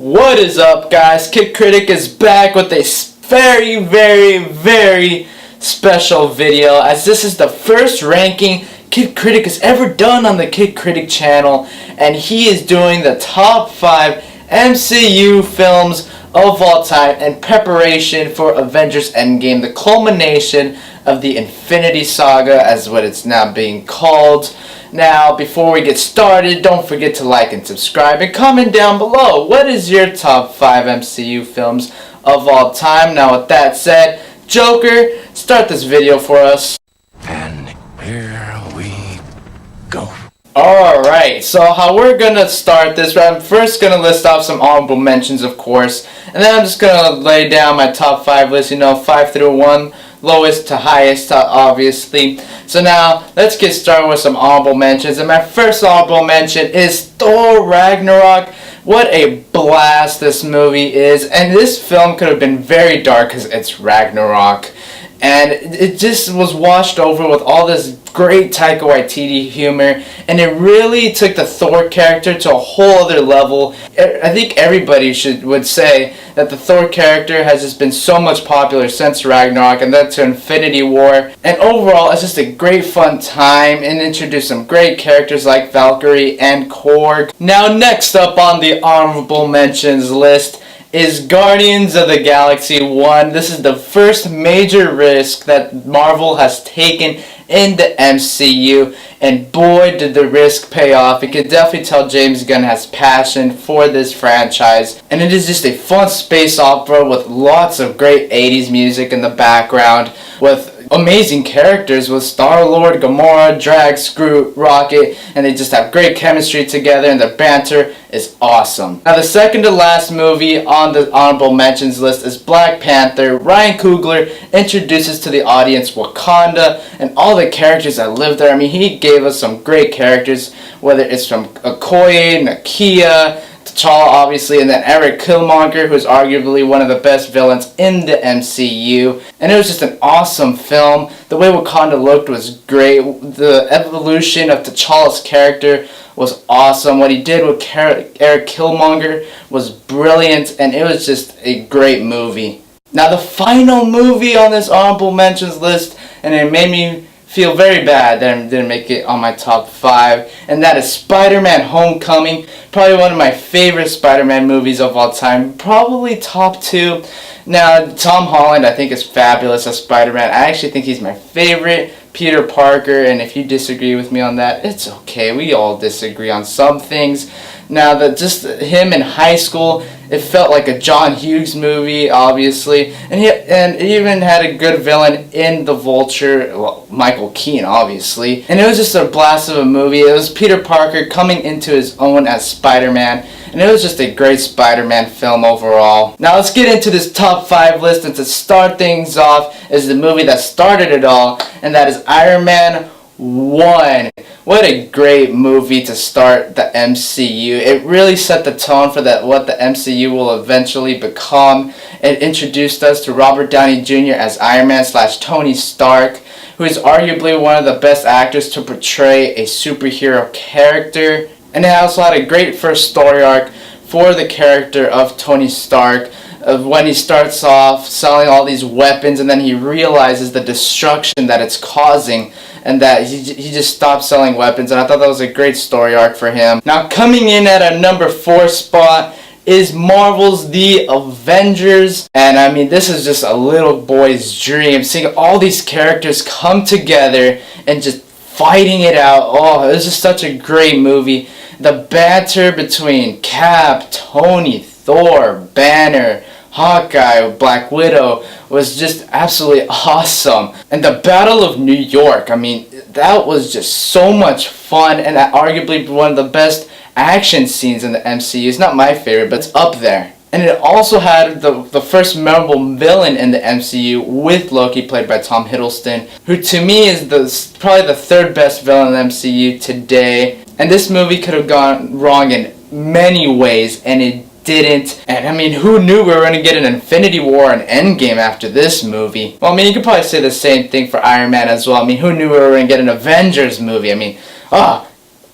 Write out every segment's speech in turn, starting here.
What is up, guys? Kid Kritic is back with a very special video, as this is the first ranking Kid Kritic has ever done on the Kid Kritic channel, and he is doing the top 5 MCU films of all time in preparation for Avengers Endgame, the culmination of the Infinity Saga, as what it's now being called. Now, before we get started, don't forget to like and subscribe and comment down below. What is your top 5 MCU films of all time? Now, with that said, Joker, start this video for us. And here we go. Alright, so how we're gonna start this, I'm first gonna list off some honorable mentions, of course, and then I'm just gonna lay down my top 5 list, 5 through 1, lowest to highest, obviously. So now, let's get started with some honorable mentions, and my first honorable mention is Thor Ragnarok. What a blast this movie is, and this film could have been very dark because it's Ragnarok. And it just was washed over with all this great Taika Waititi humor, and it really took the Thor character to a whole other level. I think everybody would say that the Thor character has just been so much popular since Ragnarok, and then to Infinity War. And overall, it's just a great fun time, and introduced some great characters like Valkyrie and Korg. Now, next up on the honorable mentions list is Guardians of the Galaxy 1. This is the first major risk that Marvel has taken in the MCU, and boy did the risk pay off. You can definitely tell James Gunn has passion for this franchise, and it is just a fun space opera with lots of great 80s music in the background, with amazing characters with Star-Lord, Gamora, Drax, Groot, Rocket, and they just have great chemistry together, and their banter is awesome. Now, the second to last movie on the honorable mentions list is Black Panther. Ryan Coogler introduces to the audience Wakanda and all the characters that live there. I mean, he gave us some great characters, whether it's from Okoye, Nakia, T'Challa, obviously, and then Eric Killmonger, who's arguably one of the best villains in the MCU. And it was just an awesome film. The way Wakanda looked was great. The evolution of T'Challa's character was awesome. What he did with Eric Killmonger was brilliant, and it was just a great movie. Now, the final movie on this honorable mentions list, and it made me feel very bad that I didn't make it on my top 5, and that is Spider-Man Homecoming. Probably one of my favorite Spider-Man movies of all time, probably top 2. Now, Tom Holland I think is fabulous as Spider-Man. I actually think he's my favorite Peter Parker, and if you disagree with me on that, it's okay. We all disagree on some things. Now, just him in high school, it felt like a John Hughes movie, obviously, and he even had a good villain in The Vulture, well, Michael Keaton, obviously, and it was just a blast of a movie. It was Peter Parker coming into his own as Spider-Man, and it was just a great Spider-Man film overall. Now, let's get into this top 5 list, and to start things off is the movie that started it all, and that is Iron Man 1. What a great movie to start the MCU. It really set the tone for what the MCU will eventually become. It introduced us to Robert Downey Jr. as Iron Man / Tony Stark, who is arguably one of the best actors to portray a superhero character. And it also had a great first story arc for the character of Tony Stark, of when he starts off selling all these weapons, and then he realizes the destruction that it's causing, and that he just stopped selling weapons, and I thought that was a great story arc for him. Now, coming in at a number 4 spot is Marvel's The Avengers, and I mean, this is just a little boy's dream, seeing all these characters come together and just fighting it out. Oh, it was just such a great movie. The banter between Cap, Tony, Thor, Banner, Hawkeye, Black Widow was just absolutely awesome. And the Battle of New York, I mean, that was just so much fun, and arguably one of the best action scenes in the MCU. It's not my favorite, but it's up there. And it also had the first memorable villain in the MCU with Loki, played by Tom Hiddleston, who to me is probably the 3rd best villain in the MCU today. And this movie could have gone wrong in many ways, and it didn't. And I mean, who knew we were going to get an Infinity War and Endgame after this movie? Well, I mean, you could probably say the same thing for Iron Man as well. I mean, who knew we were going to get an Avengers movie? I mean,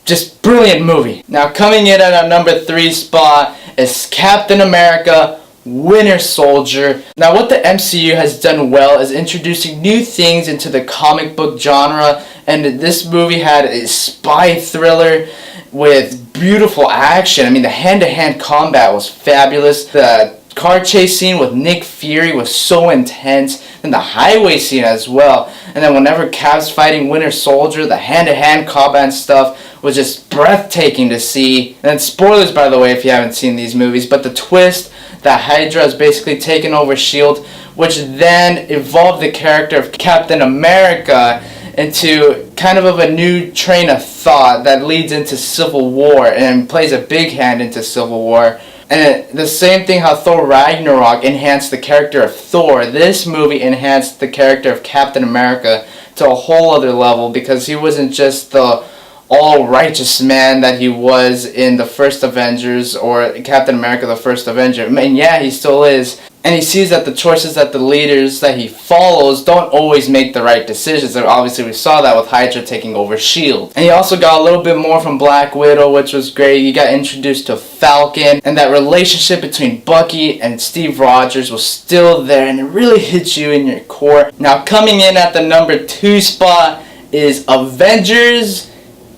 just brilliant movie. Now, coming in at our number 3 spot is Captain America Winter Soldier. Now, what the MCU has done well is introducing new things into the comic book genre, and this movie had a spy thriller with beautiful action. I mean, the hand-to-hand combat was fabulous. The car chase scene with Nick Fury was so intense, and the highway scene as well. And then whenever Cap's fighting Winter Soldier, the hand-to-hand combat and stuff was just breathtaking to see. And spoilers, by the way, if you haven't seen these movies, but the twist that Hydra has basically taken over S.H.I.E.L.D., which then evolved the character of Captain America into kind of a new train of thought that leads into Civil War and plays a big hand into Civil War. And the same thing how Thor Ragnarok enhanced the character of Thor, this movie enhanced the character of Captain America to a whole other level, because he wasn't just the all-righteous man that he was in the first Avengers or Captain America the First Avenger. I mean, yeah, he still is. And he sees that the choices that the leaders that he follows don't always make the right decisions. And obviously we saw that with Hydra taking over S.H.I.E.L.D. And he also got a little bit more from Black Widow, which was great. You got introduced to Falcon, and that relationship between Bucky and Steve Rogers was still there, and it really hits you in your core. Now, coming in at the number 2 spot is Avengers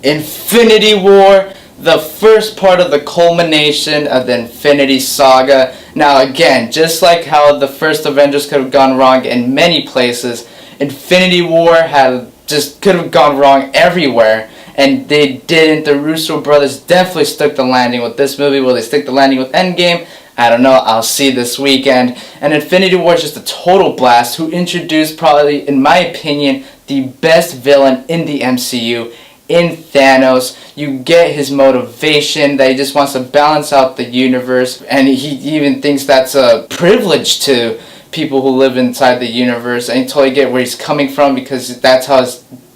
Infinity War, the first part of the culmination of the Infinity Saga. Now again, just like how the first Avengers could have gone wrong in many places, Infinity War could have gone wrong everywhere, and they didn't. The Russo brothers definitely stuck the landing with this movie. Will they stick the landing with Endgame? I don't know, I'll see this weekend. And Infinity War is just a total blast, who introduced probably, in my opinion, the best villain in the MCU, in Thanos. You get his motivation that he just wants to balance out the universe, and he even thinks that's a privilege to people who live inside the universe. And you totally get where he's coming from, because that's how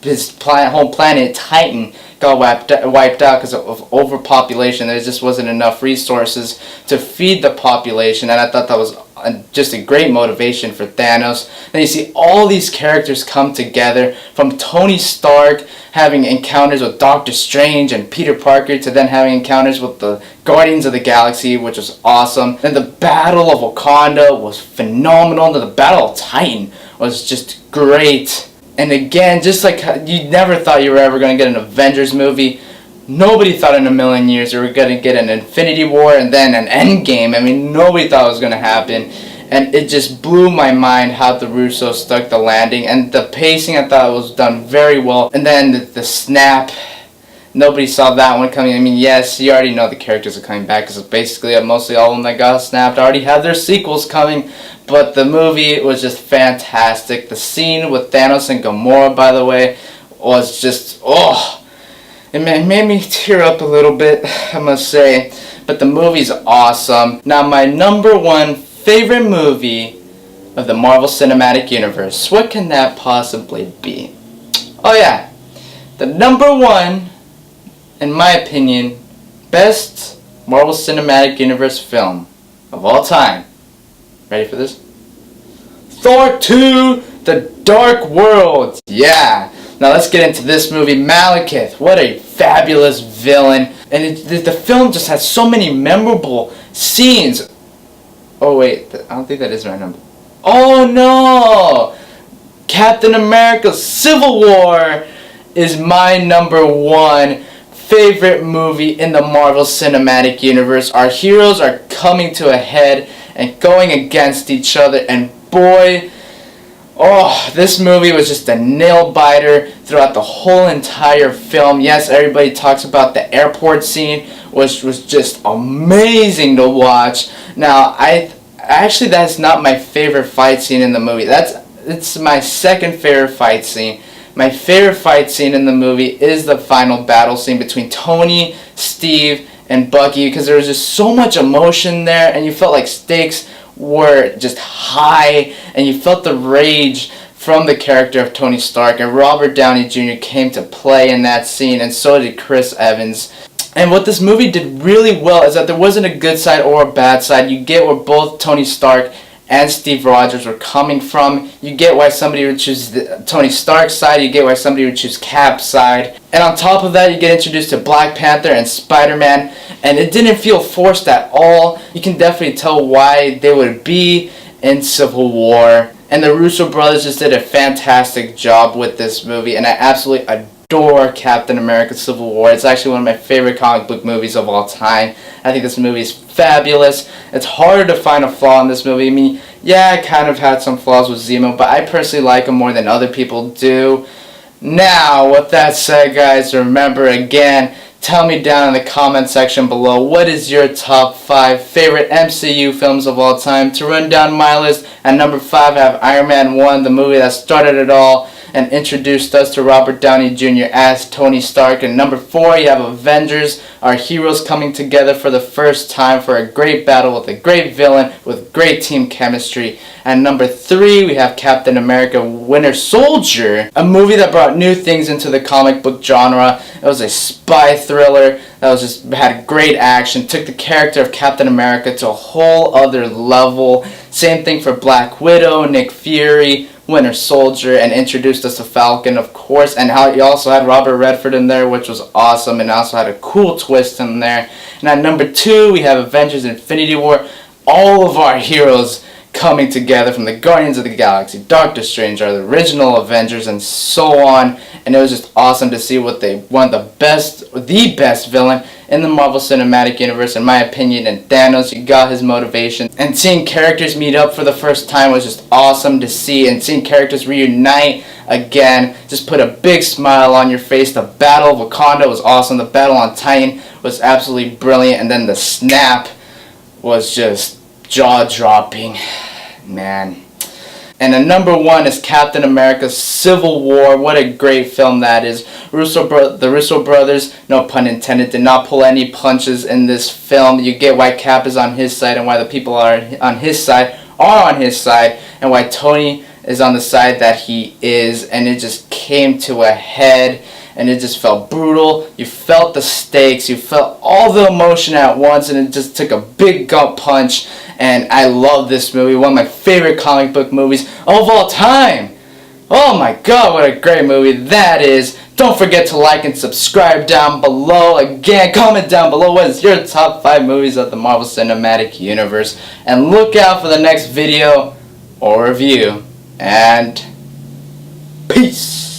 his whole planet Titan got wiped out because of overpopulation. There just wasn't enough resources to feed the population, and I thought that was just a great motivation for Thanos. Then you see all these characters come together, from Tony Stark having encounters with Doctor Strange and Peter Parker, to then having encounters with the Guardians of the Galaxy, which was awesome. Then the Battle of Wakanda was phenomenal. Then the Battle of Titan was just great. And again, just like you never thought you were ever going to get an Avengers movie, nobody thought in a million years we were going to get an Infinity War and then an Endgame. I mean, nobody thought it was going to happen. And it just blew my mind how the Russos stuck the landing. And the pacing, I thought was done very well. And then the snap, nobody saw that one coming. I mean, yes, you already know the characters are coming back, because basically mostly all of them that got snapped already had their sequels coming. But the movie was just fantastic. The scene with Thanos and Gamora, by the way, was just, it made me tear up a little bit, I must say. But the movie's awesome. Now, my number 1 favorite movie of the Marvel Cinematic Universe. What can that possibly be? Oh yeah, the number 1, in my opinion, best Marvel Cinematic Universe film of all time. Ready for this? Thor 2, The Dark World. Yeah. Now let's get into this movie. Malekith, what a fabulous villain. And the film just has so many memorable scenes. Oh wait, I don't think that is my number. Oh no! Captain America Civil War is my number 1 favorite movie in the Marvel Cinematic Universe. Our heroes are coming to a head and going against each other, and boy, this movie was just a nail-biter throughout the whole entire film. Yes, everybody talks about the airport scene, which was just amazing to watch. Now, actually that's not my favorite fight scene in the movie. It's my second favorite fight scene. My favorite fight scene in the movie is the final battle scene between Tony, Steve, and Bucky, because there was just so much emotion there, and you felt like stakes were just high, and you felt the rage from the character of Tony Stark, and Robert Downey Jr. came to play in that scene, and so did Chris Evans. And what this movie did really well is that there wasn't a good side or a bad side. You get where both Tony Stark and Steve Rogers were coming from. You get why somebody would choose Tony Stark's side, you get why somebody would choose Cap's side. And on top of that, you get introduced to Black Panther and Spider-Man, and it didn't feel forced at all. You can definitely tell why they would be in Civil War. And the Russo brothers just did a fantastic job with this movie, and I absolutely adore Captain America Civil War. It's actually one of my favorite comic book movies of all time. I think this movie is fabulous. It's hard to find a flaw in this movie. I mean, yeah, I kind of had some flaws with Zemo, but I personally like him more than other people do. Now, with that said, guys, remember again, tell me down in the comment section below, what is your top 5 favorite MCU films of all time? To run down my list, at number 5 I have Iron Man 1, the movie that started it all and introduced us to Robert Downey Jr. as Tony Stark. And number 4, you have Avengers, our heroes coming together for the first time for a great battle with a great villain with great team chemistry. And number 3, we have Captain America Winter Soldier, a movie that brought new things into the comic book genre. It was a spy thriller that had great action, took the character of Captain America to a whole other level. Same thing for Black Widow, Nick Fury, Winter Soldier, and introduced us to Falcon, of course, and how he also had Robert Redford in there, which was awesome, and also had a cool twist in there. And at number 2, we have Avengers Infinity War, all of our heroes coming together from the Guardians of the Galaxy, Doctor Strange, our original Avengers, and so on. And it was just awesome to see what they won, the best villain in the Marvel Cinematic Universe, in my opinion. And Thanos, you got his motivation. And seeing characters meet up for the first time was just awesome to see. And seeing characters reunite again just put a big smile on your face. The Battle of Wakanda was awesome. The Battle on Titan was absolutely brilliant. And then the snap was just jaw-dropping, man. And the number 1 is Captain America Civil War. What a great film that is. The Russo brothers, no pun intended, did not pull any punches in this film. You get why Cap is on his side and why the people are on his side, and why Tony is on the side that he is. And it just came to a head, and it just felt brutal. You felt the stakes, you felt all the emotion at once, and it just took a big gut punch. And I love this movie, one of my favorite comic book movies of all time. Oh my god, what a great movie that is. Don't forget to like and subscribe down below. Again, comment down below what is your top 5 movies of the Marvel Cinematic Universe. And look out for the next video or review. And peace.